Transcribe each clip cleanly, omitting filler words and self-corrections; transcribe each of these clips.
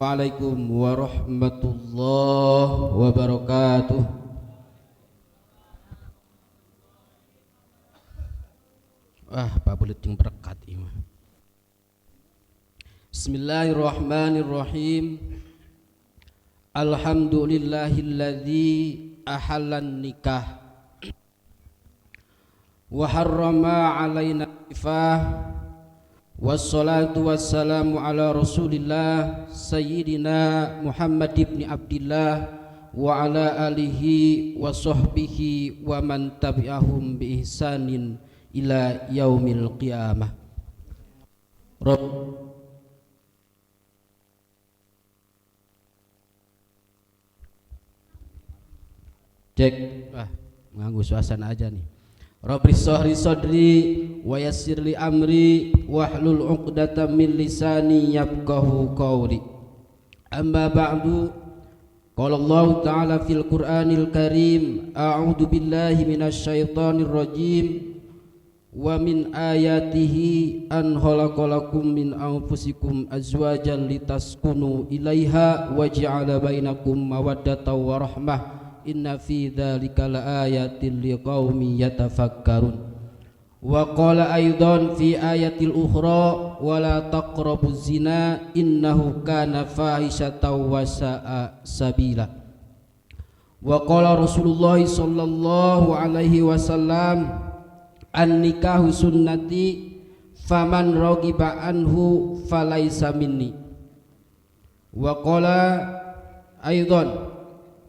Assalamualaikum warahmatullahi wabarakatuh. Pak Buleting berkat ini. Bismillahirrahmanirrahim. Alhamdulillahilladzi ahallan nikah wa harrama alaina ifah. Wassalatu wassalamu ala rasulillah Sayyidina Muhammad ibn Abdillah wa ala alihi wa sahbihi wa man tabi'ahum bi ihsanin ila yaumil qiyamah. Cek, mengganggu suasana aja nih. Rabbi sahri sadri wa yassirli amri wahlul 'uqdatam min lisani yafqahu qawli. Amma ba'du, qala Allah ta'ala fil Qur'anil Karim, a'udzu billahi minasy syaithanir rajim. Wa min ayatihi an khalaqalakum min anfusikum azwajan litaskunu ilaiha wa ja'ala bainakum mawaddatan wa rahmah. Inna fi dzalika laayatin liqaumin yatafakkarun. Wa qala aidan fi ayatil ukhra wala taqrabuz zina innahu kana fahishatan wa sa'a sabila. Wa qala Rasulullah sallallahu alaihi wasallam an-nikahu sunnati faman raghiba anhu falaisa minni. Wa qala aidan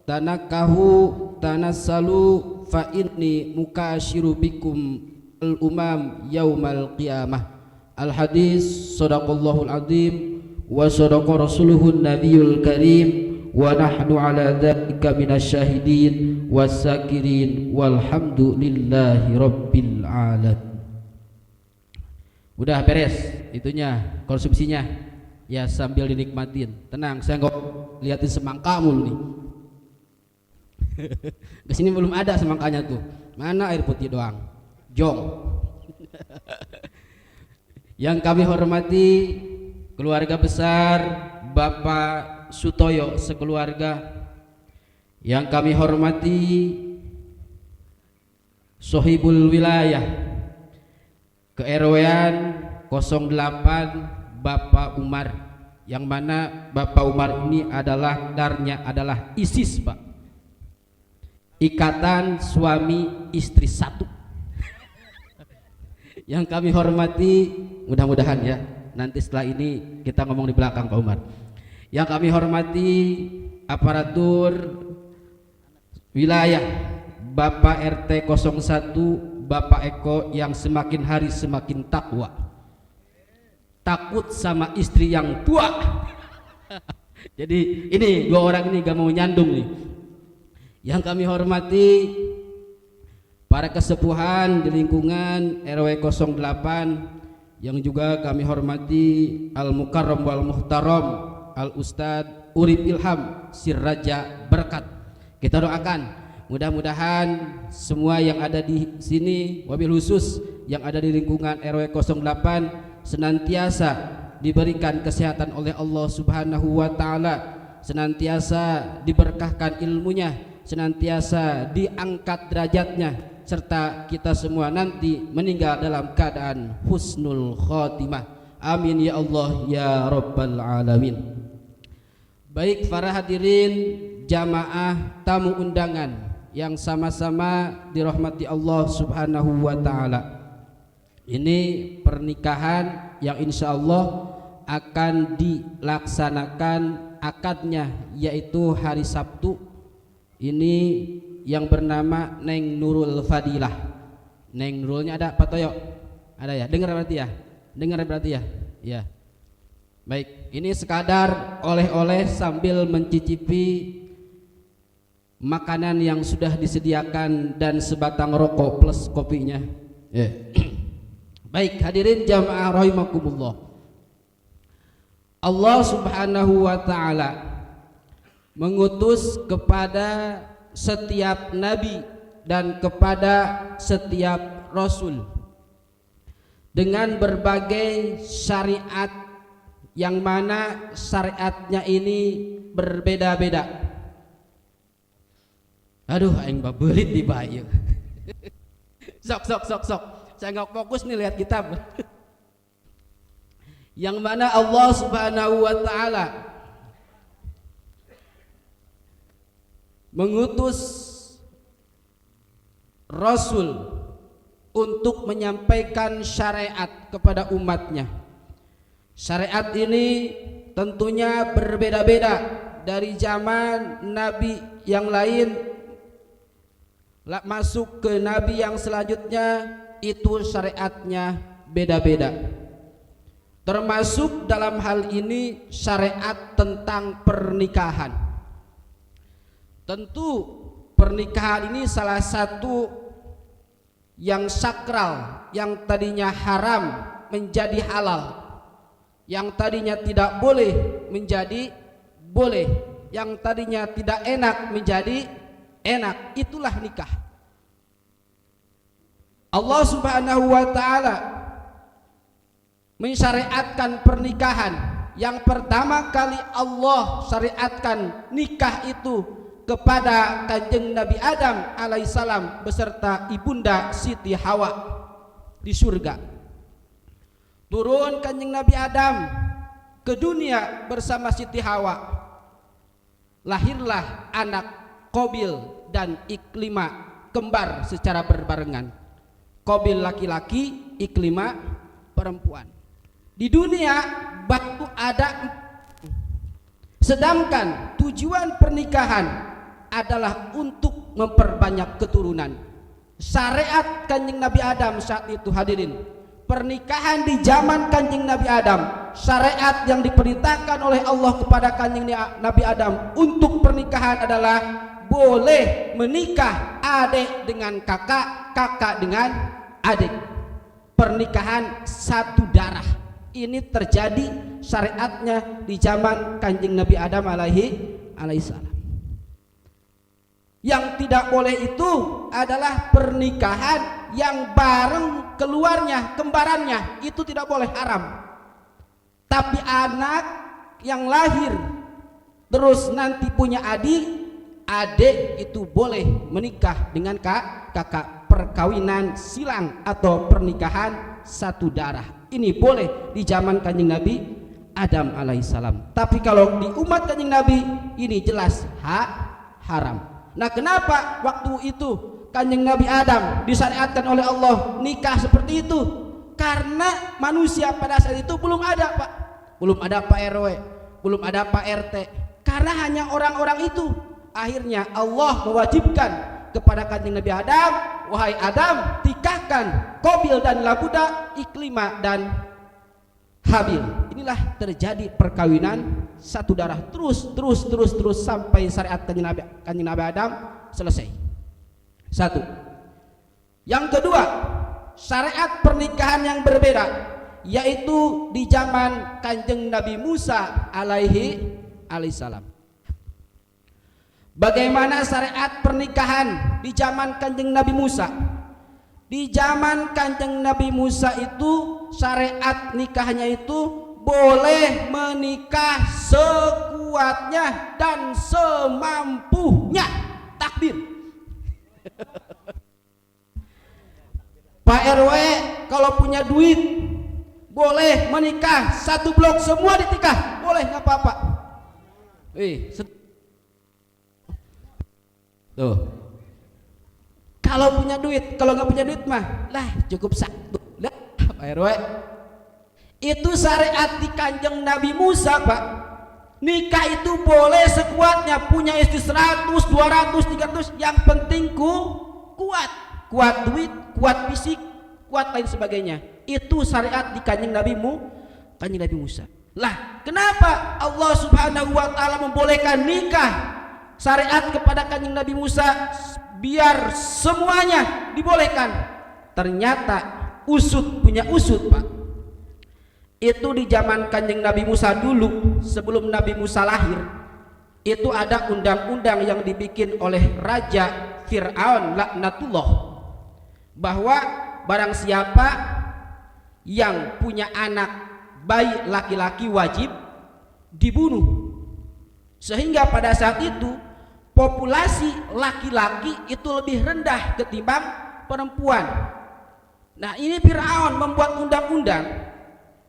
tanakahu tanassalu fa inni mukasyiru bikum al-umam yaumal qiyamah. Al-hadis sadaqallahul azim wa sadaqa rasuluhun nabiyul karim wa nahnu ala dzalika minasyahidin wassakirin walhamdulillahi rabbil alamin. Udah beres itunya, konsumsinya ya, sambil dinikmatin. Tenang, saya nggak liatin semangka mulu nih. Kesini belum ada semangkanya tuh, mana air putih doang, jong. Yang kami hormati keluarga besar Bapak Sutoyo sekeluarga, yang kami hormati Sohibul Wilayah ke-RW-an 08 Bapak Umar, yang mana Bapak Umar ini adalah darnya adalah ISIS, Pak. Ikatan suami istri satu. Yang kami hormati, mudah-mudahan ya, nanti setelah ini kita ngomong di belakang Pak Umar. Yang kami hormati aparatur wilayah Bapak RT 01 Bapak Eko, yang semakin hari semakin takwa, takut sama istri yang tua. Jadi ini dua orang ini gak mau nyandung nih. Yang kami hormati para kesepuhan di lingkungan RW 08, yang juga kami hormati Al-Mukarram wal Muhtaram Al-Ustadz Urip Ilham Sirraja Berkat. Kita doakan mudah-mudahan semua yang ada di sini, wabil khusus yang ada di lingkungan RW 08, senantiasa diberikan kesehatan oleh Allah Subhanahu wa taala, senantiasa diberkahkan ilmunya, senantiasa diangkat derajatnya, serta kita semua nanti meninggal dalam keadaan husnul khotimah. Amin ya Allah ya rabbal alamin. Baik para hadirin jamaah tamu undangan yang sama-sama dirahmati Allah Subhanahu wa taala. Ini pernikahan yang insya Allah akan dilaksanakan akadnya, yaitu hari Sabtu ini, yang bernama Neng Nurul Fadilah. Neng Nurulnya ada Pak Toyo? Ada ya? Dengar berarti ya? Dengar berarti ya? Ya. Baik, ini sekadar oleh-oleh sambil mencicipi makanan yang sudah disediakan dan sebatang rokok plus kopinya. Ya. Baik, hadirin jamaah rahimakumullah. Allah Subhanahu wa taala mengutus kepada setiap nabi dan kepada setiap rasul dengan berbagai syariat yang mana syariatnya ini berbeda-beda. Aduh, aing babelit di bayu. Sok. Saya nggak fokus nih lihat kitab. Yang mana Allah Subhanahu wa taala mengutus Rasul untuk menyampaikan syariat kepada umatnya. Syariat ini tentunya berbeda-beda dari zaman Nabi yang lain masuk ke Nabi yang selanjutnya, itu syariatnya beda-beda. Termasuk dalam hal ini syariat tentang pernikahan. Tentu pernikahan ini salah satu yang sakral, yang tadinya haram menjadi halal, yang tadinya tidak boleh menjadi boleh, yang tadinya tidak enak menjadi enak. Itulah nikah. Allah Subhanahu wa taala mensyariatkan pernikahan. Yang pertama kali Allah syariatkan nikah itu kepada Kanjeng Nabi Adam alaihissalam beserta ibunda Siti Hawa di surga. Turun Kanjeng Nabi Adam ke dunia bersama Siti Hawa. Lahirlah anak Qabil dan Iklimah, kembar secara berbarengan. Qabil laki-laki, Iklimah perempuan. Di dunia baru ada, sedangkan tujuan pernikahan adalah untuk memperbanyak keturunan. Syariat Kanjeng Nabi Adam saat itu, hadirin, pernikahan di zaman Kanjeng Nabi Adam, syariat yang diperintahkan oleh Allah kepada Kanjeng Nabi Adam untuk pernikahan adalah boleh menikah adik dengan kakak, kakak dengan adik. Pernikahan satu darah ini terjadi syariatnya di zaman Kanjeng Nabi Adam alaihissalam. Yang tidak boleh itu adalah pernikahan yang bareng keluarnya, kembarannya, itu tidak boleh, haram. Tapi anak yang lahir terus nanti punya adik itu boleh menikah dengan kakak. Perkawinan silang atau pernikahan satu darah ini boleh di zaman Kanjeng Nabi Adam alaihissalam. Tapi kalau di umat Kanjeng Nabi ini jelas haram. Nah, kenapa waktu itu Kanjeng Nabi Adam disyariatkan oleh Allah nikah seperti itu? Karena manusia pada saat itu belum ada, Pak. Belum ada Pak RW, belum ada Pak RT. Karena hanya orang-orang itu. Akhirnya Allah mewajibkan kepada Kanjeng Nabi Adam, wahai Adam, nikahkan Qabil dan Labuda, Iklimah dan Habil. Inilah terjadi perkawinan satu darah terus sampai syariat Kanjeng Nabi Adam selesai. Satu. Yang kedua, syariat pernikahan yang berbeda, yaitu di zaman Kanjeng Nabi Musa alaihissalam. Bagaimana syariat pernikahan di zaman Kanjeng Nabi Musa? Di zaman Kanjeng Nabi Musa itu syariat nikahnya itu boleh menikah sekuatnya dan semampunya. Takbir. Pak RW kalau punya duit boleh menikah satu blok semua dinikah, boleh, nggak apa-apa. Tuh. Kalau punya duit, kalau nggak punya duit mah lah cukup satu. Lah, Pak RW. Itu syariat di Kanjeng Nabi Musa, Pak. Nikah itu boleh sekuatnya, punya istri 100, 200, 300, yang penting kuat duit, kuat fisik, kuat lain sebagainya. Itu syariat di Kanjeng Nabi Musa. Lah, kenapa Allah Subhanahu wa taala membolehkan nikah syariat kepada Kanjeng Nabi Musa biar semuanya dibolehkan? Ternyata punya usut, Pak. Itu di zaman Kanjeng Nabi Musa dulu, sebelum Nabi Musa lahir, itu ada undang-undang yang dibikin oleh Raja Fir'aun laknatullah, bahwa barang siapa yang punya anak bayi laki-laki wajib dibunuh. Sehingga pada saat itu populasi laki-laki itu lebih rendah ketimbang perempuan. Nah, ini Fir'aun membuat undang-undang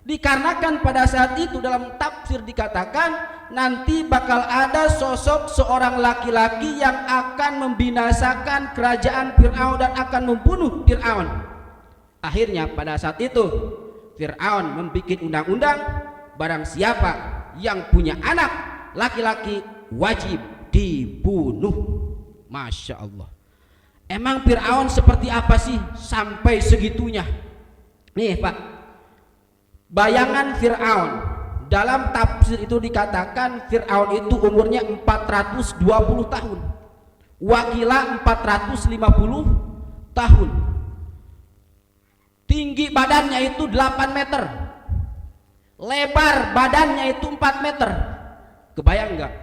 dikarenakan pada saat itu dalam tafsir dikatakan nanti bakal ada sosok seorang laki-laki yang akan membinasakan kerajaan Fir'aun dan akan membunuh Fir'aun. Akhirnya pada saat itu Fir'aun membuat undang-undang barang siapa yang punya anak laki-laki wajib dibunuh. Masya Allah. Emang Fir'aun seperti apa sih sampai segitunya? Nih Pak, bayangan Fir'aun dalam tafsir itu dikatakan Fir'aun itu umurnya 420 tahun, Wakila 450 tahun, tinggi badannya itu 8 meter, lebar badannya itu 4 meter. Kebayang nggak?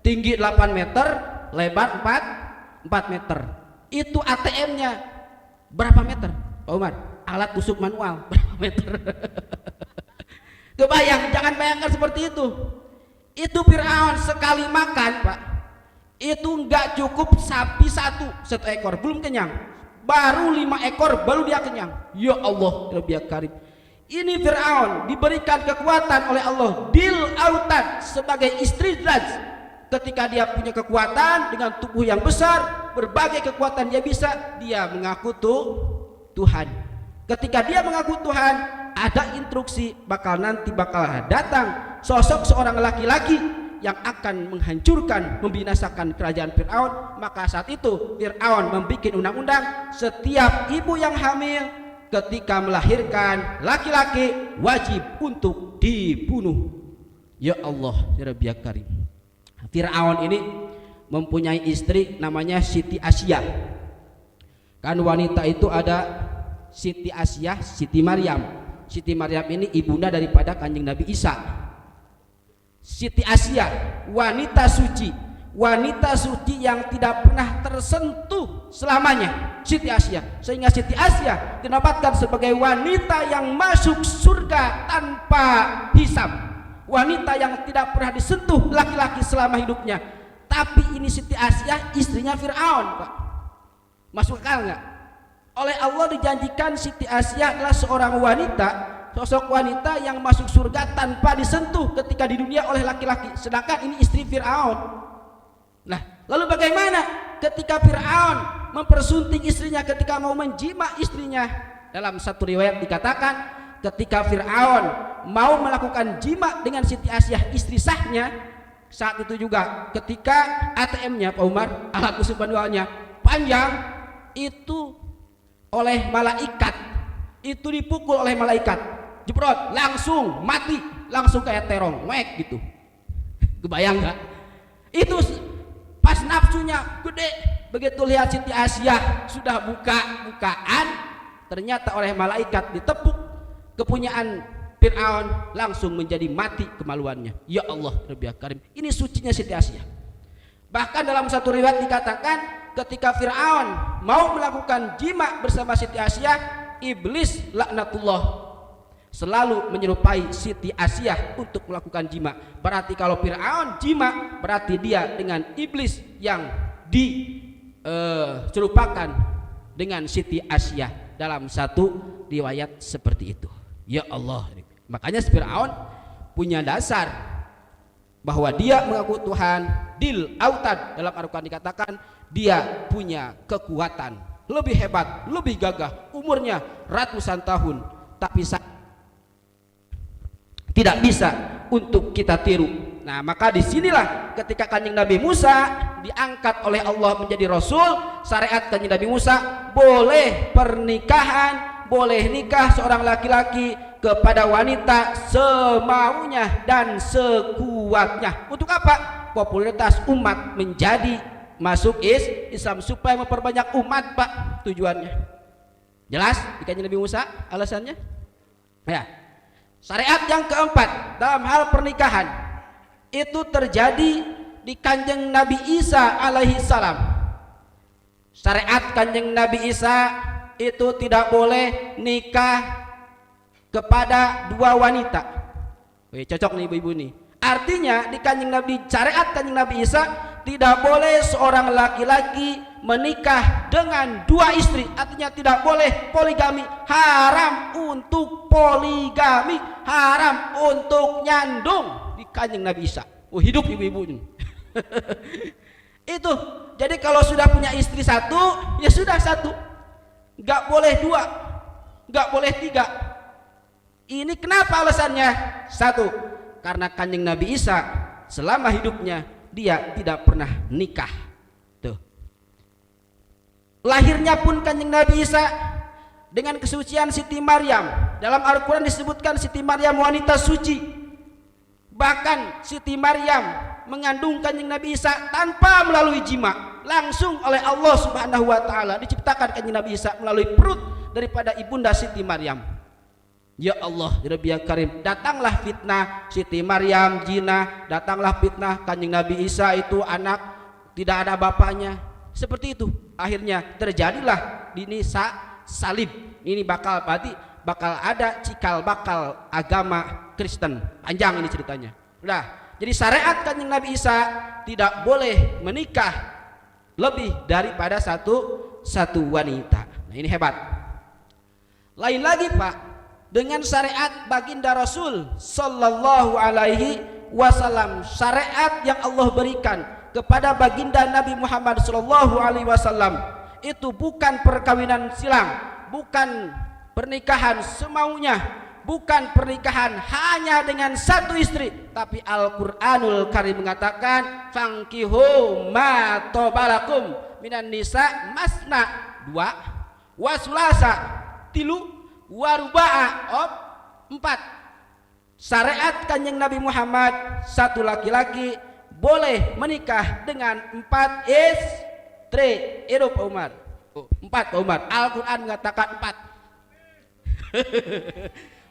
Tinggi 8 meter, lebar 4 meter. Itu ATM-nya berapa meter, Pak Umar? Alat tusuk manual berapa meter? Kebayang, jangan bayangkan seperti itu. Itu Fir'aun sekali makan, Pak, itu nggak cukup sapi satu ekor, belum kenyang. Baru 5 ekor baru dia kenyang. Ya Allah, lebih karim. Ini Fir'aun diberikan kekuatan oleh Allah dil autad sebagai istidraj. Ketika dia punya kekuatan dengan tubuh yang besar, berbagai kekuatan dia bisa, dia mengaku Tuhan. Ketika dia mengaku Tuhan, ada instruksi bakal datang sosok seorang laki-laki yang akan menghancurkan, membinasakan kerajaan Fir'aun. Maka saat itu Fir'aun membuat undang-undang setiap ibu yang hamil ketika melahirkan laki-laki wajib untuk dibunuh. Ya Allah, ya Rabbi ya Karim. Fir'aun ini mempunyai istri namanya Siti Asyah. Kan wanita itu ada Siti Asyah, Siti Maryam. Siti Maryam ini ibunda daripada Kanjeng Nabi Isa. Siti Asyah wanita suci yang tidak pernah tersentuh selamanya. Siti Asyah, sehingga Siti Asyah dinobatkan sebagai wanita yang masuk surga tanpa hisab. Wanita yang tidak pernah disentuh laki-laki selama hidupnya. Tapi ini Siti Asyah istrinya Fir'aun, Pak. Masuk akal nggak? Oleh Allah dijanjikan Siti Asyah adalah seorang wanita, sosok wanita yang masuk surga tanpa disentuh ketika di dunia oleh laki-laki. Sedangkan ini istri Fir'aun. Nah, lalu bagaimana ketika Fir'aun mempersunting istrinya ketika mau menjima istrinya? Dalam satu riwayat dikatakan ketika Fir'aun mau melakukan jima dengan Siti Asyah istri sahnya, saat itu juga ketika ATM-nya Pak Umar, alat tusuk manualnya panjang, itu oleh malaikat, itu dipukul oleh malaikat, jeprot, langsung mati, langsung kayak terong, wek gitu. Kebayang nggak? Itu pas nafsunya gede, begitu lihat Siti Asyah sudah bukaan, ternyata oleh malaikat ditepuk, kepunyaan Fir'aun langsung menjadi mati kemaluannya. Ya Allah, Rabbi Karim. Ini sucinya Siti Asyah. Bahkan dalam satu riwayat dikatakan ketika Fir'aun mau melakukan jima bersama Siti Asyah, iblis laknatullah selalu menyerupai Siti Asyah untuk melakukan jima. Berarti kalau Fir'aun jima, berarti dia dengan iblis yang diserupakan dengan Siti Asyah. Dalam satu riwayat seperti itu. Ya Allah. Makanya Fir'aun punya dasar bahwa dia mengaku Tuhan dil autad. Dalam Al-Quran dikatakan dia punya kekuatan lebih hebat, lebih gagah, umurnya ratusan tahun, tapi tidak bisa untuk kita tiru. Nah, maka disinilah ketika Kanjeng Nabi Musa diangkat oleh Allah menjadi Rasul, syariat Kanjeng Nabi Musa boleh pernikahan, boleh nikah seorang laki-laki kepada wanita semaunya dan sekuatnya. Untuk apa? Popularitas umat menjadi masuk Islam, supaya memperbanyak umat, Pak, tujuannya. Jelas di Kanjeng Nabi Musa alasannya? Ya. Syariat yang keempat dalam hal pernikahan itu terjadi di Kanjeng Nabi Isa alaihi salam. Syariat Kanjeng Nabi Isa itu tidak boleh nikah kepada dua wanita. Wih, cocok nih ibu-ibu nih. Artinya di Kanjeng Nabi, syariat Kanjeng Nabi Isa, tidak boleh seorang laki-laki menikah dengan 2 istri. Artinya tidak boleh poligami. Haram untuk poligami, haram untuk nyandung di Kanjeng Nabi Isa. Oh, hidup ibu-ibu ini. Itu. Jadi kalau sudah punya istri 1, ya sudah 1. Nggak boleh 2, nggak boleh 3. Ini kenapa alasannya? 1, karena Kanjeng Nabi Isa selama hidupnya dia tidak pernah nikah. Tuh. Lahirnya pun Kanjeng Nabi Isa dengan kesucian Siti Maryam. Dalam Al-Quran disebutkan Siti Maryam wanita suci. Bahkan Siti Maryam mengandung Kanjeng Nabi Isa tanpa melalui jima, langsung oleh Allah Subhanahu wa taala diciptakan Kanjeng Nabi Isa melalui perut daripada ibunda Siti Maryam. Ya Allah, ya Rabbi ya Karim, datanglah fitnah Siti Maryam jina, datanglah fitnah Kanjeng Nabi Isa itu anak tidak ada bapaknya. Seperti itu. Akhirnya terjadilah ini salib. Ini bakal ada cikal bakal agama Kristen. Panjang ini ceritanya. Udah. Jadi syariat Kanjeng Nabi Isa tidak boleh menikah lebih daripada satu wanita. Nah, ini hebat. Lain lagi Pak, dengan syariat baginda Rasul sallallahu alaihi wasallam, syariat yang Allah berikan kepada baginda Nabi Muhammad sallallahu alaihi wasallam itu bukan perkawinan silang, bukan pernikahan semaunya, bukan pernikahan hanya dengan 1 istri, tapi Al-Qur'anul Karim mengatakan fankihu ma tobalakum minan nisa masna 2 wasulasa 3 waruba'a 4. Syariat Kanjeng Nabi Muhammad, 1 laki-laki boleh menikah dengan 4 istri. Itu Pak Umar. 4 Pak Umar. Al-Qur'an mengatakan 4.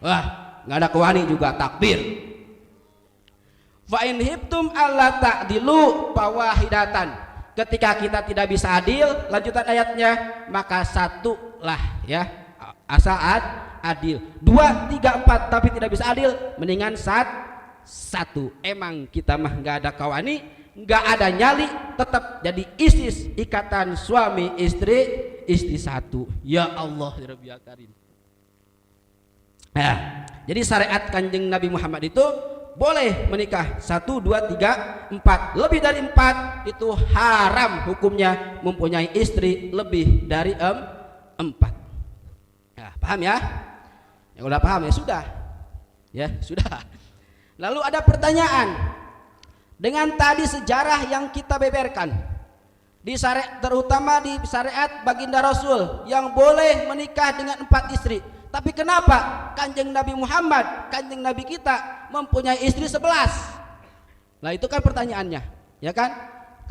Wah, nggak ada kewani juga, takbir. Fa in hibtum alla ta'dilu fawahidatan. Ketika kita tidak bisa adil, lanjutan ayatnya, maka 1 lah ya, asal adil. 2, 3, 4 tapi tidak bisa adil, mendingan 1. Emang kita mah nggak ada kawani, nggak ada nyali, tetap jadi istis, ikatan suami istri 1. Ya Allah ya Rabbi ya Karim. Nah, jadi syariat Kanjeng Nabi Muhammad itu boleh menikah 1, 2, 3, 4. Lebih dari 4 itu haram hukumnya mempunyai istri lebih dari 4. Nah, paham ya? Ya udah paham ya sudah. Ya sudah. Lalu ada pertanyaan. Dengan tadi sejarah yang kita beberkan di syariat, terutama di syariat baginda Rasul yang boleh menikah dengan 4 istri. Tapi kenapa Kanjeng Nabi Muhammad, Kanjeng Nabi kita mempunyai istri 11? Nah itu kan pertanyaannya, ya kan?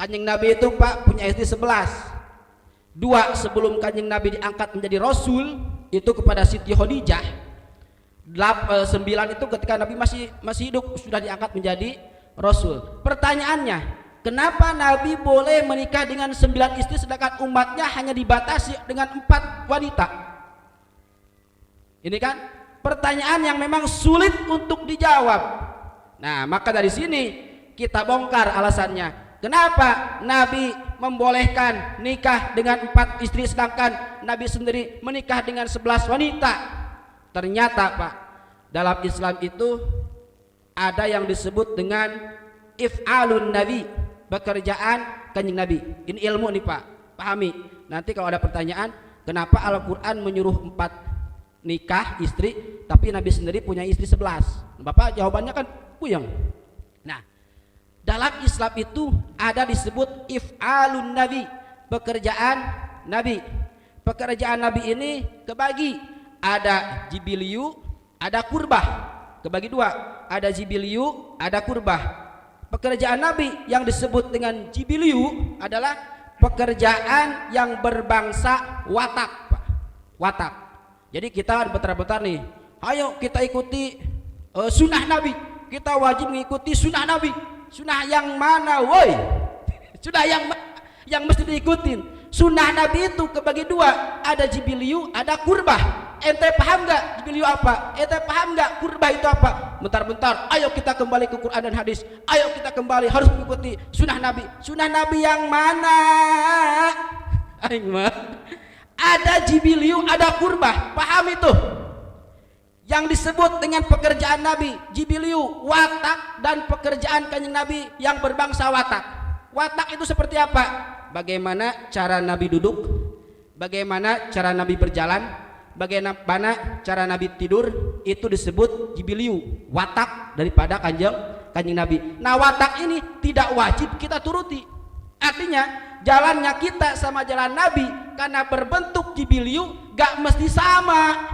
Kanjeng Nabi itu Pak punya istri 11. 2 sebelum Kanjeng Nabi diangkat menjadi Rasul itu kepada Siti Khadijah. 9 itu ketika Nabi masih hidup sudah diangkat menjadi Rasul. Pertanyaannya, kenapa Nabi boleh menikah dengan 9 istri sedangkan umatnya hanya dibatasi dengan 4 wanita? Ini kan pertanyaan yang memang sulit untuk dijawab. Nah, maka dari sini kita bongkar alasannya. Kenapa Nabi membolehkan nikah dengan 4 istri sedangkan Nabi sendiri menikah dengan 11 wanita? Ternyata Pak, dalam Islam itu ada yang disebut dengan if'alun Nabi, pekerjaan Kanjeng Nabi. Ini ilmu nih Pak, pahami. Nanti kalau ada pertanyaan, kenapa Al-Quran menyuruh 4 nikah istri tapi Nabi sendiri punya istri 11? Bapak jawabannya kan puyeng. Nah, dalam Islam itu ada disebut if'alun Nabi, pekerjaan Nabi. Pekerjaan Nabi ini kebagi, ada jibiliyu, ada kurbah. Kebagi 2, ada jibiliyu, ada kurbah. Pekerjaan Nabi yang disebut dengan jibiliyu adalah pekerjaan yang berbangsa watak, Pak. Watak. Jadi kita bentar-bentar nih, ayo kita ikuti sunnah Nabi. Kita wajib mengikuti sunnah Nabi. Sunnah yang mana, woi? Sunnah yang mesti diikutin. Sunnah Nabi itu kebagi dua, ada jibiliyu, ada kurbah. Ente paham nggak jibiliyu apa? Ente paham nggak kurbah itu apa? Bentar-bentar, ayo kita kembali ke Quran dan hadis. Ayo kita kembali harus mengikuti sunnah Nabi. Sunnah Nabi yang mana? Aing mah ada jibiliyu, ada kurbah. Paham itu? Yang disebut dengan pekerjaan Nabi, jibiliyu, watak, dan pekerjaan kanjeng Nabi yang berbangsa watak. Watak itu seperti apa? Bagaimana cara Nabi duduk, bagaimana cara Nabi berjalan, bagaimana cara Nabi tidur, itu disebut jibiliyu, watak daripada kanjeng Nabi. Nah, watak ini tidak wajib kita turuti. Artinya jalannya kita sama jalan Nabi karena berbentuk jibiliyu gak mesti sama.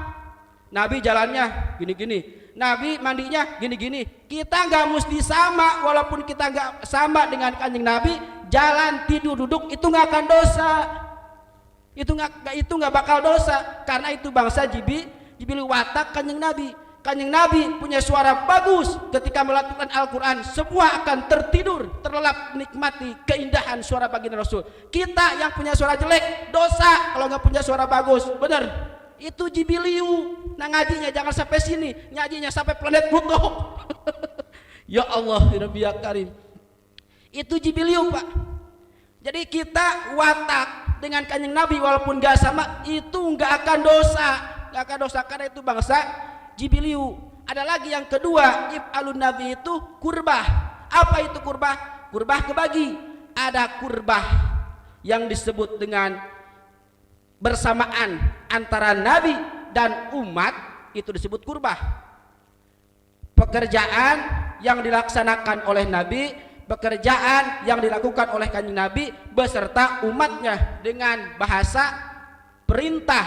Nabi jalannya gini-gini, Nabi mandinya gini-gini. Kita nggak mesti sama, walaupun kita nggak sama dengan kanjeng Nabi. Jalan, tidur, duduk itu nggak akan dosa. Itu nggak bakal dosa, karena itu bangsa jibiliyu watak kanjeng Nabi. Kanjeng Nabi punya suara bagus, ketika melantunkan Al-Quran semua akan tertidur, terlelap menikmati keindahan suara baginda Rasul. Kita yang punya suara jelek dosa kalau nggak punya suara bagus, bener. Itu jibiliyu. Nah, ngajinya jangan sampai sini, ngajinya sampai planet Pluto. Ya Allah, ya Rabbi ya Karim. Itu jibiliyu, Pak. Jadi kita watak dengan kanjeng Nabi walaupun gak sama, itu gak akan dosa. Gak akan dosa karena itu bangsa jibiliyu. Ada lagi yang kedua, if'alun Nabi itu kurbah. Apa itu kurbah? Kurbah kebagi. Ada kurbah yang disebut dengan bersamaan antara Nabi dan umat, itu disebut kurbah. Pekerjaan yang dilaksanakan oleh Nabi, pekerjaan yang dilakukan oleh kanjeng Nabi beserta umatnya dengan bahasa perintah.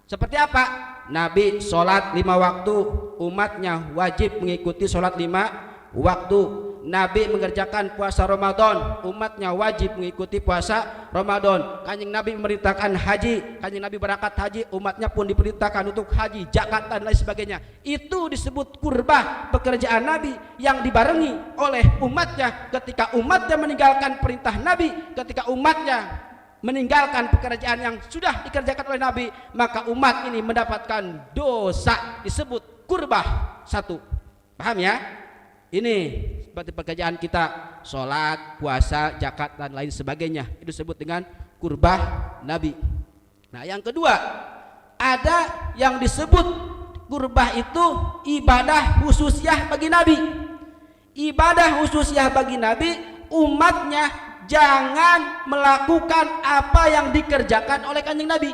Seperti apa? Nabi sholat 5 waktu, umatnya wajib mengikuti sholat 5 waktu. Nabi mengerjakan puasa Ramadan, umatnya wajib mengikuti puasa Ramadan. Kanjeng Nabi memerintahkan haji, kanjeng Nabi berangkat haji, umatnya pun diperintahkan untuk haji, zakat dan lain sebagainya. Itu disebut kurbah, pekerjaan Nabi yang dibarengi oleh umatnya. Ketika umatnya meninggalkan perintah Nabi, ketika umatnya meninggalkan pekerjaan yang sudah dikerjakan oleh Nabi, maka umat ini mendapatkan dosa, disebut kurbah satu. Paham ya? Ini seperti pekerjaan kita, sholat, puasa, zakat dan lain sebagainya, itu disebut dengan kurbah Nabi. Nah, yang kedua, ada yang disebut kurbah itu ibadah khususiyah bagi Nabi. Ibadah khususiyah bagi Nabi, umatnya jangan melakukan apa yang dikerjakan oleh kanjeng Nabi.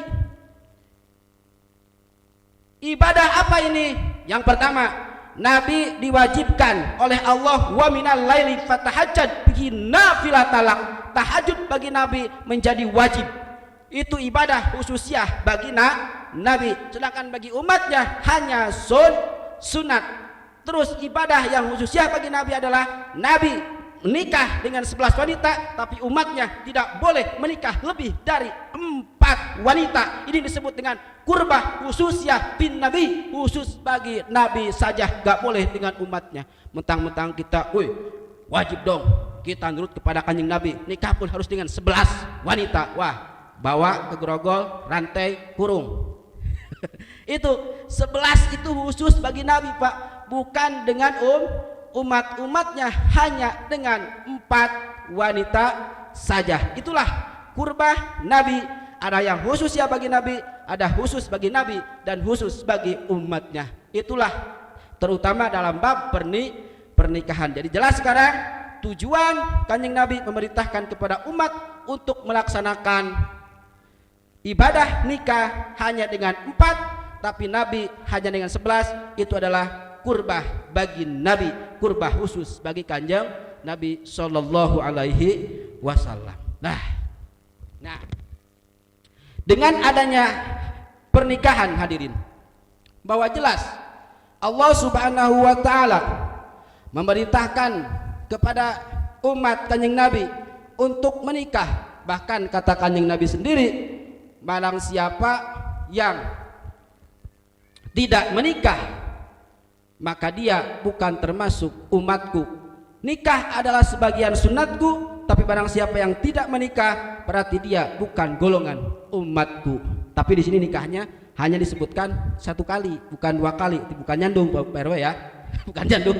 Ibadah apa ini? Yang pertama, Nabi diwajibkan oleh Allah, wa minal laili fatahajjad bihi nafilatalak. Tahajud bagi Nabi menjadi wajib. Itu ibadah khususiyah bagi Nabi. Sedangkan bagi umatnya hanya sunat. Terus ibadah yang khususiyah bagi Nabi adalah Nabi menikah dengan 11 wanita, tapi umatnya tidak boleh menikah lebih dari 4 wanita. Ini disebut dengan kurbah khususiyah bin Nabi, khusus bagi Nabi saja, gak boleh dengan umatnya. Mentang-mentang kita, wajib dong kita nurut kepada kanjeng Nabi, nikah pun harus dengan 11 wanita. Wah, bawa ke grogol, rantai, kurung. Itu 11 itu khusus bagi Nabi, Pak, bukan dengan umat-umatnya, hanya dengan 4 wanita saja. Itulah kurbah Nabi. Ada yang khusus ya bagi Nabi, ada khusus bagi Nabi, dan khusus bagi umatnya. Itulah terutama dalam bab pernikahan. Jadi jelas sekarang tujuan kanjeng Nabi memerintahkan kepada umat untuk melaksanakan ibadah nikah hanya dengan 4, tapi Nabi hanya dengan 11. Itu adalah kurbah bagi Nabi, kurbah khusus bagi kanjeng Nabi Sallallahu Alaihi Wasallam. Nah, dengan adanya pernikahan, hadirin, bahwa jelas Allah Subhanahu Wa Taala memerintahkan kepada umat kanjeng Nabi untuk menikah. Bahkan kata kanjeng Nabi sendiri, barang siapa yang tidak menikah, maka dia bukan termasuk umatku. Nikah adalah sebagian sunatku, tapi barang siapa yang tidak menikah berarti dia bukan golongan umatku. Tapi di sini nikahnya hanya disebutkan 1 kali, bukan 2 kali, bukan nyandung Pak RW ya, bukan nyandung.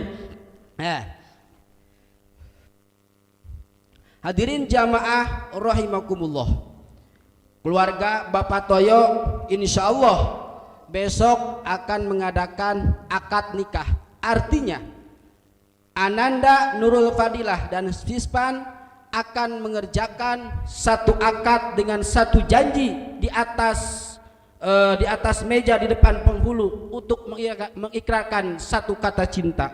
Hadirin jamaah rahimakumullah. Keluarga Bapak Toyo insya Allah besok akan mengadakan akad nikah. Artinya Ananda Nurul Fadilah dan Fispan akan mengerjakan satu akad dengan satu janji di atas meja di depan penghulu untuk mengikrarkan satu kata cinta.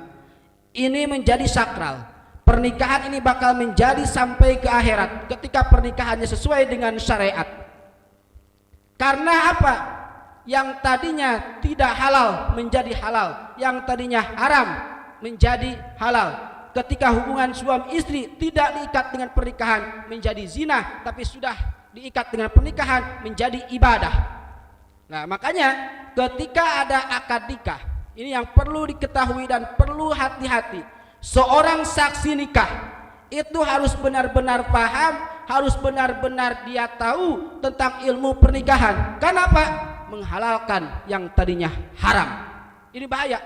Ini menjadi sakral. Pernikahan ini bakal menjadi sampai ke akhirat ketika pernikahannya sesuai dengan syariat. Karena apa? Yang tadinya tidak halal menjadi halal, yang tadinya haram menjadi halal. Ketika hubungan suami istri tidak diikat dengan pernikahan menjadi zina, tapi sudah diikat dengan pernikahan menjadi ibadah. Nah, makanya ketika ada akad nikah, ini yang perlu diketahui dan perlu hati-hati. Seorang saksi nikah itu harus benar-benar paham, harus benar-benar dia tahu tentang ilmu pernikahan. Kenapa? Menghalalkan yang tadinya haram. Ini bahaya.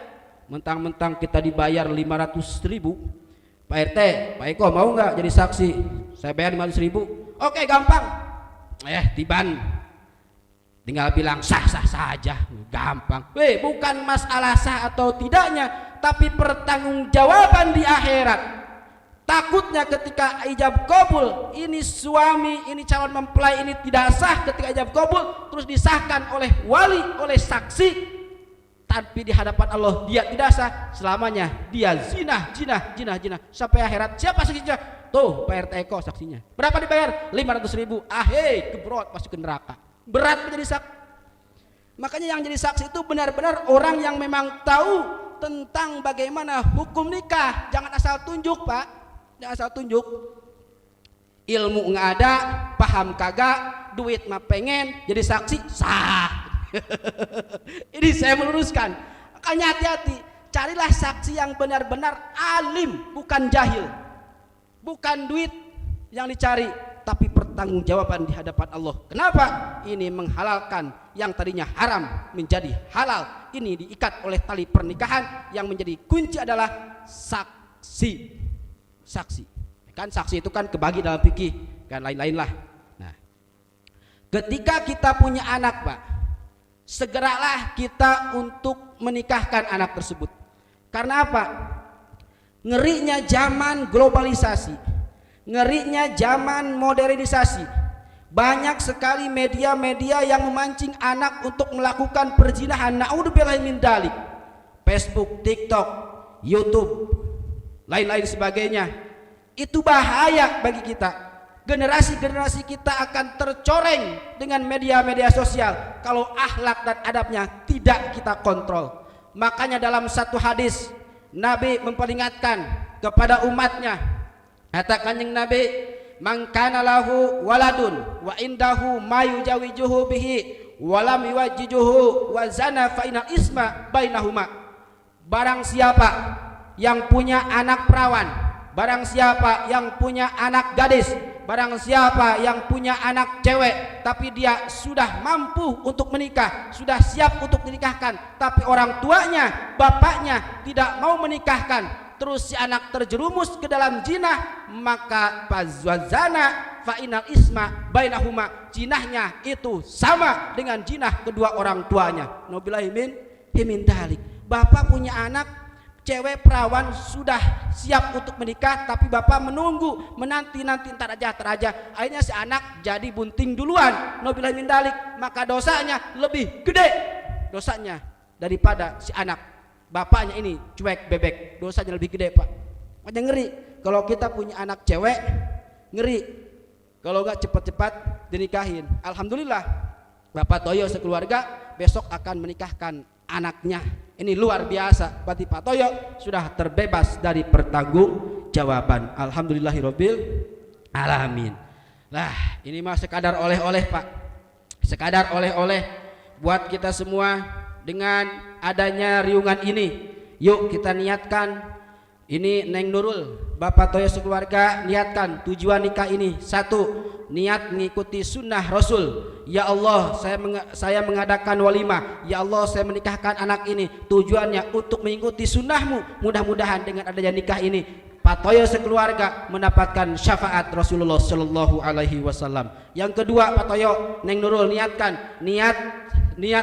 Mentang-mentang kita dibayar 500.000, Pak RT, Pak Eko mau nggak jadi saksi? Saya bayar 500.000. Oke, gampang. Tiban, tinggal bilang sah-sah saja, gampang. Bukan masalah sah atau tidaknya, tapi pertanggungjawaban di akhirat. Takutnya ketika ijab kabul, ini suami, ini calon mempelai ini tidak sah ketika ijab kabul, terus disahkan oleh wali, oleh saksi, tapi di hadapan Allah dia tidak sah, selamanya dia zina sampai akhirat. Siapa saksinya? Tuh Pak RT Eko saksinya. Berapa dibayar? 500.000. Kebrot masuk ke neraka. Berat menjadi saksi. Makanya yang jadi saksi itu benar-benar orang yang memang tahu tentang bagaimana hukum nikah. Jangan asal tunjuk, Pak. Jangan asal tunjuk. Ilmu nggak ada, paham kagak, duit mah pengen, jadi saksi sah. Ini saya meluruskan. Makanya hati-hati, carilah saksi yang benar-benar alim, bukan jahil. Bukan duit yang dicari, tapi pertanggungjawaban di hadapan Allah. Kenapa? Ini menghalalkan yang tadinya haram menjadi halal. Ini diikat oleh tali pernikahan, yang menjadi kunci adalah saksi. Saksi. Kan saksi itu kan kebagi dalam fikih, kan lain-lain lah. Nah, ketika kita punya anak, Pak, segeralah kita untuk menikahkan anak tersebut. Karena apa? Ngerinya zaman globalisasi, ngerinya zaman modernisasi. Banyak sekali media-media yang memancing anak untuk melakukan perzinahan. Naudzubillah min dzalik. Facebook, TikTok, YouTube, lain-lain sebagainya. Itu bahaya bagi kita. Generasi-generasi kita akan tercoreng dengan media-media sosial kalau akhlak dan adabnya tidak kita kontrol. Makanya dalam satu hadis Nabi memperingatkan kepada umatnya. Kata Kanjeng Nabi, "Man kana lahu waladun wa indahu ma yujawijuhu bihi wa lam yuwajjijuhu wa zana fa inal isma bainahuma." Barang siapa yang punya anak perawan, barang siapa yang punya anak gadis, barang siapa yang punya anak cewek, tapi dia sudah mampu untuk menikah, sudah siap untuk dinikahkan, tapi orang tuanya, bapaknya tidak mau menikahkan, terus si anak terjerumus ke dalam zina, maka fazwazana fa inal isma bainahuma, jinahnya itu sama dengan jinah kedua orang tuanya. Nauzubillahi min dzalik. Bapak punya anak cewek perawan, sudah siap untuk menikah, tapi bapak menunggu, menanti ntar aja. Akhirnya si anak jadi bunting duluan. Nauzubillahi min dzalik. Maka dosanya lebih gede dosanya daripada si anak bapaknya ini cuek bebek. Dosanya lebih gede, Pak. Makanya ngeri kalau kita punya anak cewek, ngeri kalau nggak cepat-cepat dinikahin. Alhamdulillah Bapak Toyo sekeluarga besok akan menikahkan anaknya. Ini luar biasa. Berarti Pak Toyo sudah terbebas dari pertanggungjawaban. Alhamdulillahirabbil alamin. Nah, ini mah sekadar oleh-oleh, Pak. Sekadar oleh-oleh buat kita semua. Dengan adanya riungan ini, yuk kita niatkan. Ini Neng Nurul Bapak toyo sekeluarga niatkan tujuan nikah ini. Satu, niat mengikuti sunnah Rasul. Ya Allah, saya mengadakan walimah. Ya Allah, saya menikahkan anak ini. Tujuannya untuk mengikuti sunnahmu. Mudah-mudahan dengan adanya nikah ini Pak Toyo sekeluarga mendapatkan syafaat Rasulullah Shallallahu Alaihi Wasallam. Yang kedua, Pak Toyo, Neng Nurul niatkan niat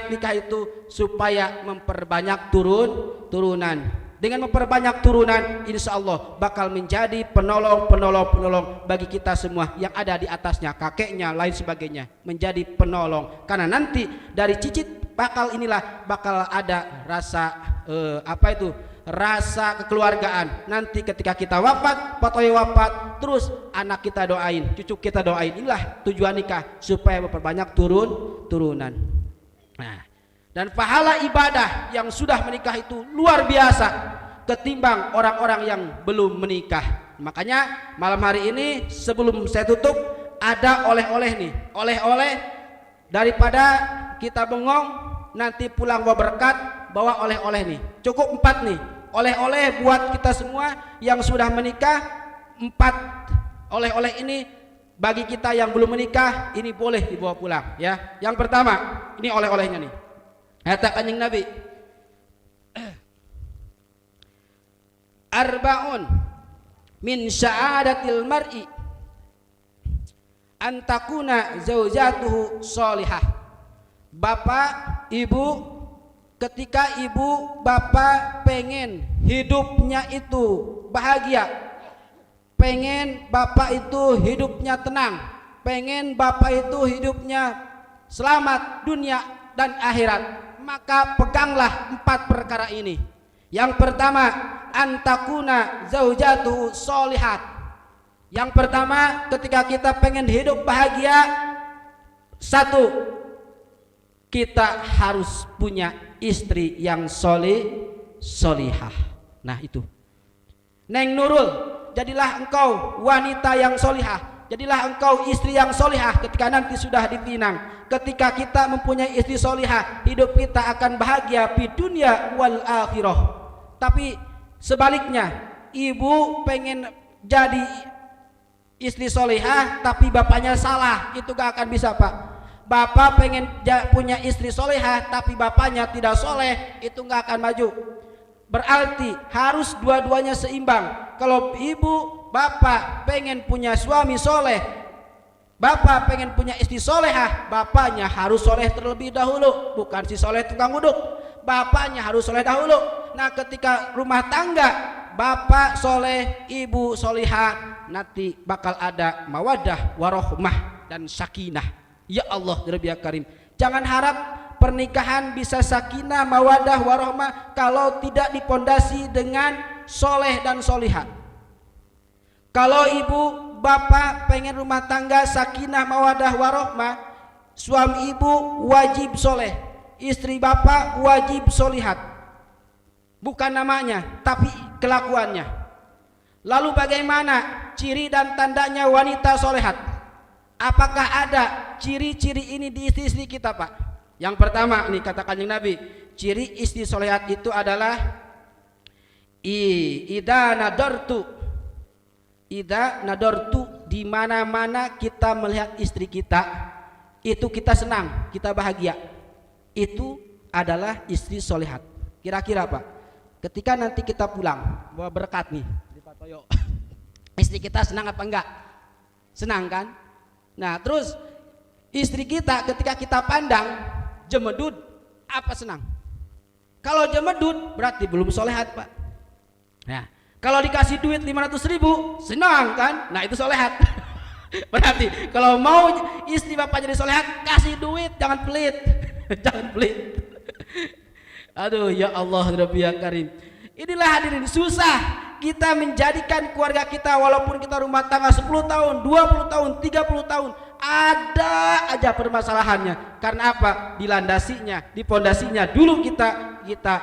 nikah itu supaya memperbanyak turunan. Dengan memperbanyak turunan, insya Allah bakal menjadi penolong bagi kita semua yang ada di atasnya, kakeknya, lain sebagainya, menjadi penolong. Karena nanti dari cicit bakal ada rasa rasa kekeluargaan. Nanti ketika kita wafat, Pak Toyo wafat, terus anak kita doain, cucu kita doain. Inilah tujuan nikah, supaya memperbanyak turunan. Nah, dan pahala ibadah yang sudah menikah itu luar biasa ketimbang orang-orang yang belum menikah. Makanya malam hari ini sebelum saya tutup ada oleh-oleh nih. Oleh-oleh daripada kita bengong nanti pulang bawa berkat, bawa oleh-oleh nih. Cukup 4 nih. Oleh-oleh buat kita semua yang sudah menikah. 4 oleh-oleh ini bagi kita yang belum menikah ini boleh dibawa pulang ya. Yang pertama, ini oleh-olehnya nih. Kata Kanjeng Nabi, arba'un min sya'adatil mar'i antakuna zaujatuhu sholihah. Bapak, ibu, ketika ibu bapak pengen hidupnya itu bahagia, pengen bapak itu hidupnya tenang, pengen bapak itu hidupnya selamat dunia dan akhirat, maka peganglah 4 perkara ini. Yang pertama, antakuna zaujatu sholihat. Yang pertama, ketika kita pengen hidup bahagia, 1, kita harus punya istri yang solihah. Nah itu, Neng Nurul, jadilah engkau wanita yang solihah. Jadilah engkau istri yang solihah ketika nanti sudah dipinang. Ketika kita mempunyai istri solihah, hidup kita akan bahagia di dunia wal akhirah. Tapi sebaliknya, ibu pengen jadi istri solihah tapi bapaknya salah, itu gak akan bisa, Pak. Bapak pengen punya istri solihah tapi bapaknya tidak soleh, itu gak akan maju. Berarti harus dua-duanya seimbang. Kalau ibu bapak pengen punya suami soleh, bapak pengen punya istri solehah, bapaknya harus soleh terlebih dahulu. Bukan si soleh tukang uduk, bapaknya harus soleh dahulu. Nah ketika rumah tangga bapak soleh, ibu solihah, nanti bakal ada mawadah warohmah dan sakinah. Ya Allah Rabbi Karim, jangan harap pernikahan bisa sakinah mawadah warohmah kalau tidak dipondasi dengan soleh dan solihah. Kalau ibu bapak pengen rumah tangga sakinah mawadah warohmah, suami ibu wajib soleh, istri bapak wajib solihat. Bukan namanya tapi kelakuannya. Lalu bagaimana ciri dan tandanya wanita solehat? Apakah ada ciri-ciri ini di istri-istri kita, Pak? Yang pertama nih kata Kanjeng Nabi, ciri istri solehat itu adalah ida nadortu, di mana-mana kita melihat istri kita itu kita senang, kita bahagia. Itu adalah istri solehat. Kira-kira Pak, ketika nanti kita pulang bawa berkat nih di Pak Toyo, istri kita senang apa enggak? Senang kan? Nah terus istri kita ketika kita pandang jemedut, apa senang? Kalau jemedut berarti belum solehat, Pak. Nah kalau dikasih duit 500.000 senang kan? Nah itu solehat. Berarti kalau mau istri bapak jadi solehat, kasih duit, jangan pelit. Jangan pelit. Aduh ya Allah Rabbi Karim. Inilah hadirin, susah kita menjadikan keluarga kita, walaupun kita rumah tangga 10 tahun, 20 tahun, 30 tahun, ada aja permasalahannya. Karena apa? Dilandasinya, dipondasinya. Dulu kita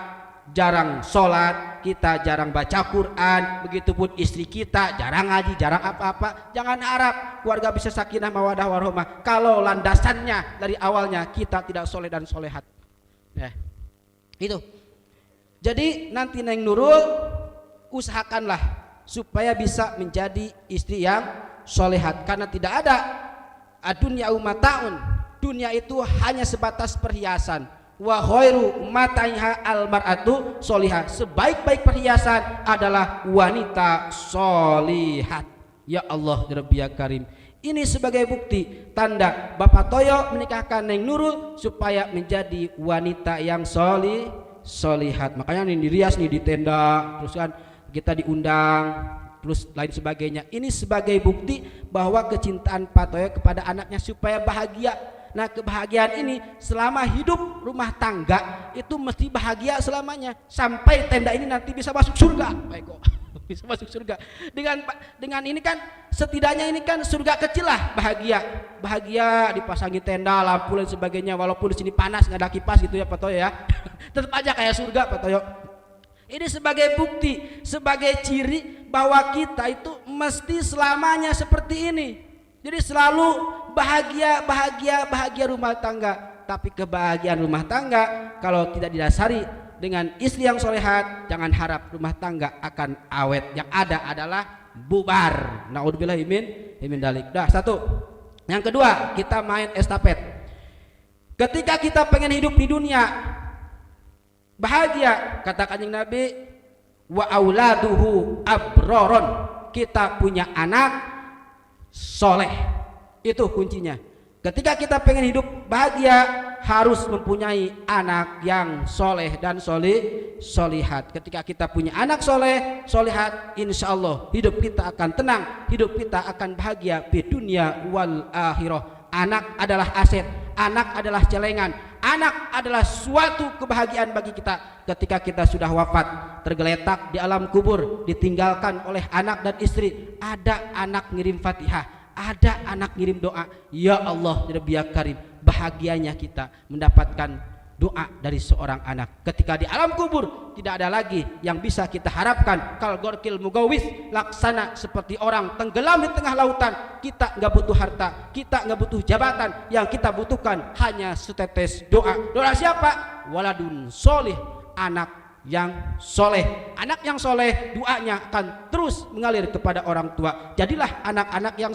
jarang sholat, kita jarang baca Quran, begitupun istri kita jarang ngaji, jarang apa-apa. Jangan harap keluarga bisa sakinah mawadah warohmah kalau landasannya dari awalnya kita tidak soleh dan solehat. Itu. Jadi nanti Neng Nurul usahakanlah supaya bisa menjadi istri yang solehat. Karena tidak ada adunya umataun, dunia itu hanya sebatas perhiasan. Wa khairu mataiha almar'atu solihah, sebaik-baik perhiasan adalah wanita solihat. Ya Allah ya Karim, ini sebagai bukti tanda Bapak Toyo menikahkan Neng Nurul supaya menjadi wanita yang solihat. Makanya nih dirias nih di tenda, terus kan kita diundang, terus lain sebagainya. Ini sebagai bukti bahwa kecintaan Pak Toyo kepada anaknya supaya bahagia. Nah, kebahagiaan ini selama hidup rumah tangga itu mesti bahagia selamanya, sampai tenda ini nanti bisa masuk surga. Baik kok. Bisa masuk surga. Dengan ini kan setidaknya ini kan surga kecil lah, bahagia dipasangi tenda, lampu dan sebagainya. Walaupun di sini panas nggak ada kipas gitu ya Pak Toyo ya. Tetap aja kayak surga Pak Toyo. Ini sebagai bukti, sebagai ciri bahwa kita itu mesti selamanya seperti ini. Jadi selalu bahagia rumah tangga. Tapi kebahagiaan rumah tangga kalau tidak didasari dengan istri yang solehat, jangan harap rumah tangga akan awet. Yang ada adalah bubar. Naudzubillah min dalik. Dah satu. Yang kedua, kita main estafet. Ketika kita pengen hidup di dunia bahagia, kata Kanjeng Nabi, wa auladuhu abroron, kita punya anak soleh. Itu kuncinya. Ketika kita pengen hidup bahagia, harus mempunyai anak yang soleh dan solihat. Ketika kita punya anak soleh, solihat, insya Allah hidup kita akan tenang, hidup kita akan bahagia di dunia wal akhirah. Anak adalah aset, anak adalah celengan, anak adalah suatu kebahagiaan bagi kita. Ketika kita sudah wafat, tergeletak di alam kubur, ditinggalkan oleh anak dan istri, ada anak ngirim Fatihah, ada anak ngirim doa. Ya Allah ya Karim, bahagianya kita mendapatkan doa dari seorang anak. Ketika di alam kubur tidak ada lagi yang bisa kita harapkan. Kal gorkil mugawis, laksana seperti orang tenggelam di tengah lautan. Kita nggak butuh harta, kita nggak butuh jabatan. Yang kita butuhkan hanya setetes doa. Doa siapa? Waladun soleh, anak yang soleh. Anak yang soleh, doanya akan terus mengalir kepada orang tua. Jadilah anak-anak yang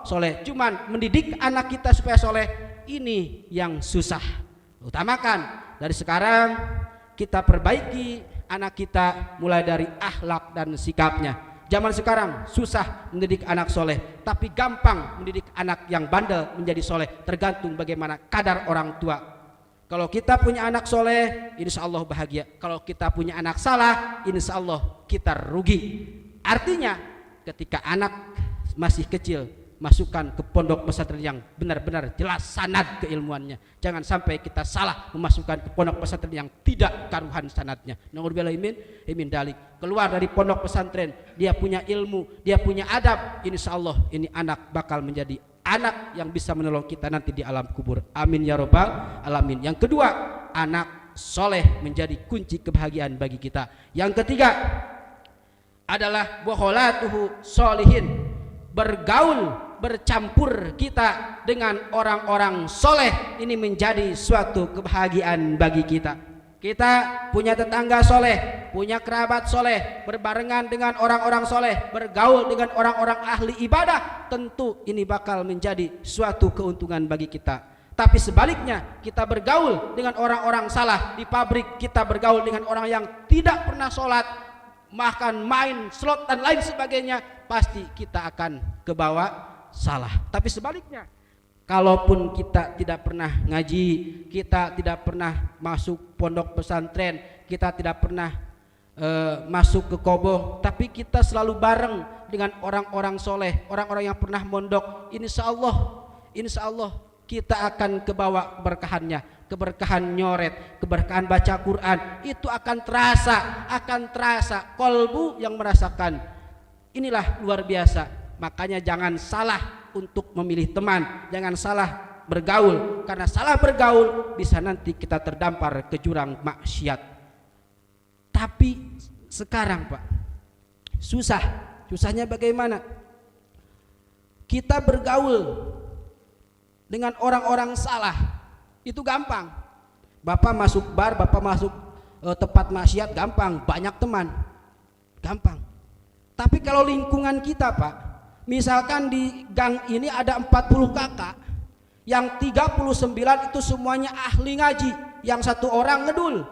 soleh. Cuman mendidik anak kita supaya soleh, ini yang susah. Utamakan dari sekarang, kita perbaiki anak kita mulai dari akhlak dan sikapnya. Zaman sekarang susah mendidik anak soleh, tapi gampang mendidik anak yang bandel menjadi soleh, tergantung bagaimana kadar orang tua. Kalau kita punya anak soleh, insya Allah bahagia. Kalau kita punya anak salah, insya Allah kita rugi. Artinya ketika anak masih kecil, masukkan ke pondok pesantren yang benar-benar jelas sanad keilmuannya. Jangan sampai kita salah memasukkan ke pondok pesantren yang tidak karuhan sanadnya. Naudzubillah min dalik. Keluar dari pondok pesantren, dia punya ilmu, dia punya adab, insya Allah ini anak bakal menjadi anak yang bisa menolong kita nanti di alam kubur. Amin ya robbal alamin. Yang kedua, anak soleh menjadi kunci kebahagiaan bagi kita. Yang ketiga adalah waholatuhu solihin, bergaul, bercampur kita dengan orang-orang soleh. Ini menjadi suatu kebahagiaan bagi kita. Kita punya tetangga soleh, punya kerabat soleh, berbarengan dengan orang-orang soleh, bergaul dengan orang-orang ahli ibadah, tentu ini bakal menjadi suatu keuntungan bagi kita. Tapi sebaliknya, kita bergaul dengan orang-orang salah di pabrik, kita bergaul dengan orang yang tidak pernah sholat, makan, main, slot dan lain sebagainya, pasti kita akan kebawa salah. Tapi sebaliknya, kalaupun kita tidak pernah ngaji, kita tidak pernah masuk pondok pesantren, kita tidak pernah masuk ke koboh, tapi kita selalu bareng dengan orang-orang soleh, orang-orang yang pernah mondok, insya Allah kita akan kebawa keberkahannya, keberkahan nyoret, keberkahan baca Quran, itu akan terasa kolbu yang merasakan. Inilah luar biasa. Makanya jangan salah untuk memilih teman, jangan salah bergaul, karena salah bergaul bisa nanti kita terdampar ke jurang maksiat. Tapi sekarang Pak, susahnya bagaimana? Kita bergaul dengan orang-orang salah itu gampang. Bapak masuk bar, Bapak masuk tempat maksiat gampang, banyak teman, gampang. Tapi kalau lingkungan kita Pak, misalkan di gang ini ada 40 kakak, yang 39 itu semuanya ahli ngaji, yang satu orang ngedul,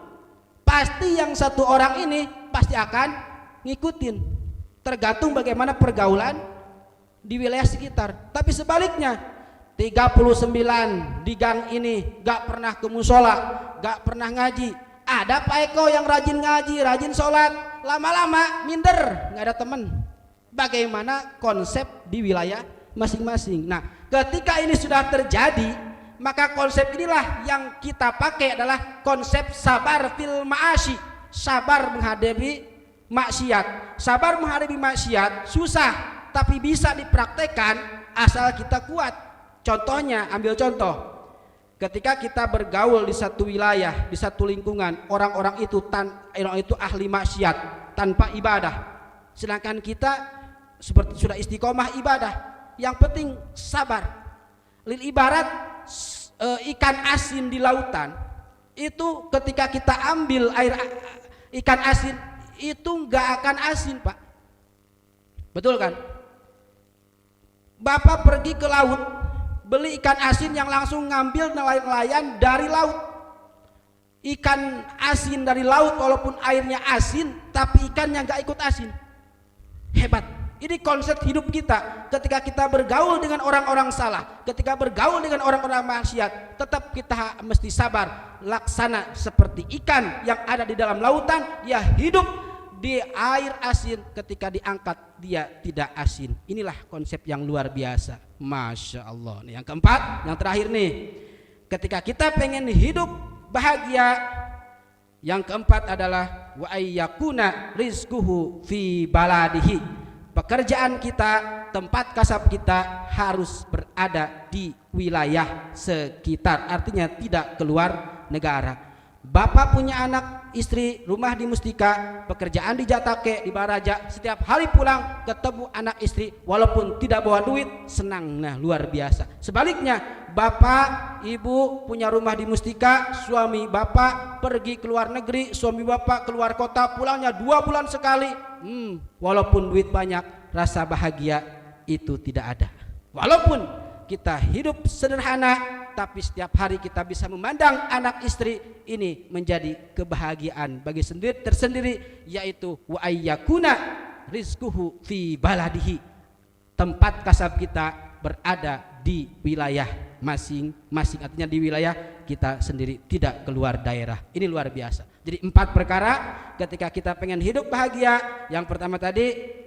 pasti yang satu orang ini pasti akan ngikutin, tergantung bagaimana pergaulan di wilayah sekitar. Tapi sebaliknya, 39 di gang ini gak pernah ke musola, gak pernah ngaji, ada Pak Eko yang rajin ngaji, rajin sholat, lama-lama minder, gak ada teman. Bagaimana konsep di wilayah masing-masing. Nah, ketika ini sudah terjadi, maka konsep inilah yang kita pakai adalah konsep sabar fil ma'asyi, sabar menghadapi maksiat. Sabar menghadapi maksiat susah, tapi bisa dipraktekkan asal kita kuat. Contohnya, ambil contoh, ketika kita bergaul di satu wilayah, di satu lingkungan, orang itu ahli maksiat tanpa ibadah, sedangkan kita seperti sudah istiqomah ibadah. Yang penting sabar. Lil ibarat ikan asin di lautan itu, ketika kita ambil air ikan asin itu nggak akan asin Pak, betul kan? Bapak pergi ke laut beli ikan asin yang langsung ngambil nelayan dari laut. Ikan asin dari laut walaupun airnya asin, tapi ikannya nggak ikut asin. Hebat. Ini konsep hidup kita. Ketika kita bergaul dengan orang-orang salah, ketika bergaul dengan orang-orang maksiat, tetap kita mesti sabar. Laksana seperti ikan yang ada di dalam lautan, dia hidup di air asin, ketika diangkat dia tidak asin. Inilah konsep yang luar biasa. Masya Allah. Yang keempat, yang terakhir nih, ketika kita pengen hidup bahagia, yang keempat adalah wa ayyakuna rizquhu fi baladihi. Pekerjaan kita, tempat kasab kita harus berada di wilayah sekitar, artinya tidak keluar negara. Bapak punya anak, istri, rumah di Mustika, pekerjaan di Jatake, di Baraja, setiap hari pulang ketemu anak istri, walaupun tidak bawa duit, senang, nah luar biasa. Sebaliknya, bapak, ibu punya rumah di Mustika, suami bapak pergi ke luar negeri, suami bapak keluar kota, pulangnya 2 bulan sekali, walaupun duit banyak, rasa bahagia itu tidak ada. Walaupun kita hidup sederhana, tapi setiap hari kita bisa memandang anak istri ini menjadi kebahagiaan bagi tersendiri, yaitu wa ayyakuna rizquhu fi baladihi. Tempat kasab kita berada di wilayah masing-masing, artinya di wilayah kita sendiri, tidak keluar daerah. Ini luar biasa. Jadi 4 perkara ketika kita pengen hidup bahagia. Yang pertama tadi,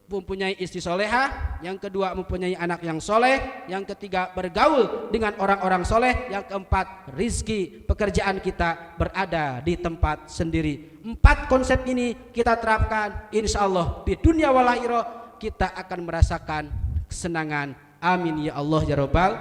mempunyai istri soleha, yang kedua mempunyai anak yang soleh, yang ketiga bergaul dengan orang-orang soleh, yang keempat rizki pekerjaan kita berada di tempat sendiri. 4 konsep ini kita terapkan, insya Allah di dunia wal akhirah kita akan merasakan kesenangan. Amin ya Allah ya Rabbal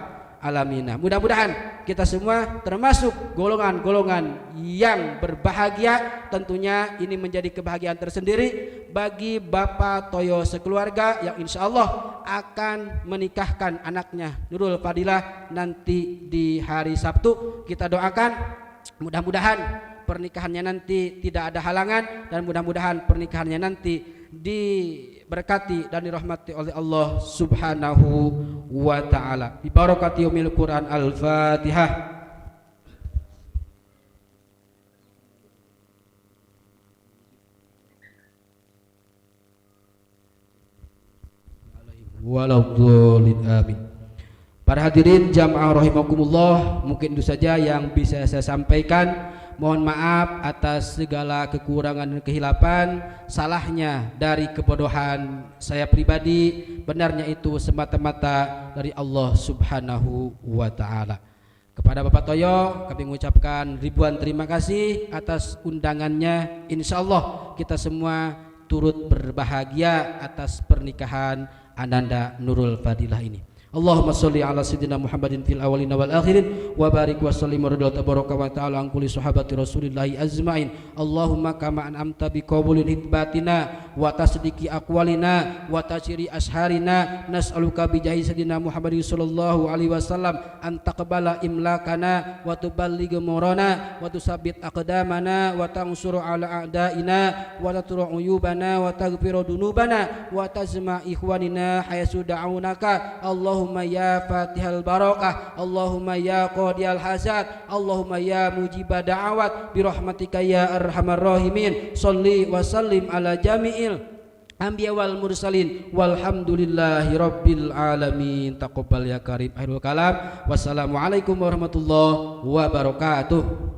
alamin. Mudah-mudahan kita semua termasuk golongan-golongan yang berbahagia. Tentunya ini menjadi kebahagiaan tersendiri bagi Bapak Toyo sekeluarga yang insya Allah akan menikahkan anaknya Nurul Fadilah nanti di hari Sabtu. Kita doakan mudah-mudahan pernikahannya nanti tidak ada halangan, dan mudah-mudahan pernikahannya nanti diberkati dan dirahmati oleh Allah Subhanahu wa ta'ala. Bi barakati yaumil Quran. Al-Fatihah. Walaupun amin. Para hadirin jamaah rahimakumullah, mungkin itu saja yang bisa saya sampaikan. Mohon maaf atas segala kekurangan dan kehilapan, salahnya dari kebodohan saya pribadi, benarnya itu semata-mata dari Allah Subhanahu wa ta'ala. Kepada Bapak Toyo kami mengucapkan ribuan terima kasih atas undangannya. Insya Allah kita semua turut berbahagia atas pernikahan Ananda Nurul Fadilah ini. Allahumma sholli ala sayyidina Muhammadin fil awwalin wal akhirin wa barik wa sallim wa tabaraka wa ta'ala an kulli sahabati Rasulillahi azmain. Allahumma kama an'amta bi qabulin hitbatina wa tasdiki aqwalina wa tasiri asharina nas'aluka bi jahi sayyidina Muhammadin sallallahu alaihi wasallam an taqbala imlakana wa tuballigh murana wa tusabbit aqdamana wa tansuru ala a'daina wa tatru uyubana wa taghfiru dunubana wa tazma ikhwanina hayasu da'unaka. Allahumma ya fatihal barakah, Allahumma ya qadiyal hasad, Allahumma ya mujibah da'awat bi rahmatika ya arhamar rahimin. Sholli wa sallim ala jami'il anbiya wal mursalin walhamdulillahi rabbil alamin. Taqabbal ya karim. Akhirul kalam. Wassalamualaikum warahmatullahi wabarakatuh.